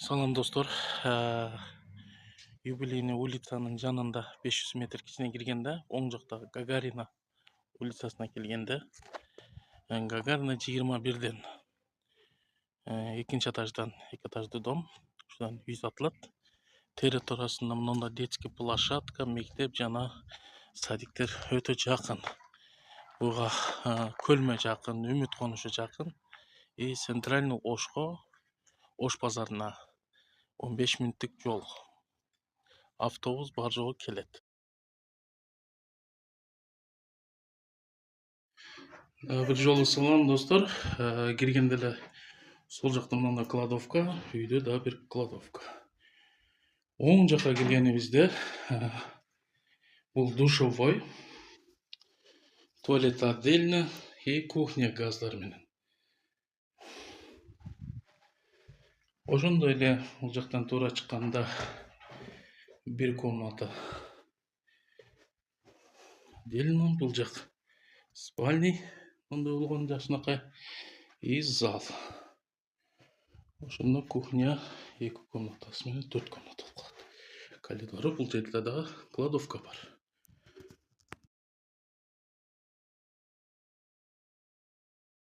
Салам достор. Юбилейный улицанын жанында 500 метр кичине киргенде, оң жактагы Гагарина улицасына келгенде, Гагарина 21ден экинчи этаждан, 2 этаждуу дом, ушудан үй сатылат. Территориясында мында детский площадка, мектеп жана садиктер өтө жакын. Буга көлмө жакын, Үмүт конушу жакын. И центральный Ошко, Ош базарына 15 минуттук жол. Автобус бар жолу келет. Бир жолу салам достор. Киргенде эле сол жакта мында кладовка, үйдө да бир кладовка. Оң жакка келгенибизде бул душевой, туалет отдельно и кухня газдар менен. Ошондой эле бул жактан туура чыкканда бир комната отдельно, бул жак спальный, мындай болгон жакшынакай, и зал. Ошондо кухня 2 комнатасы менен 4 комната болуп калат. Коридору бул жерде дагы кладовка бар.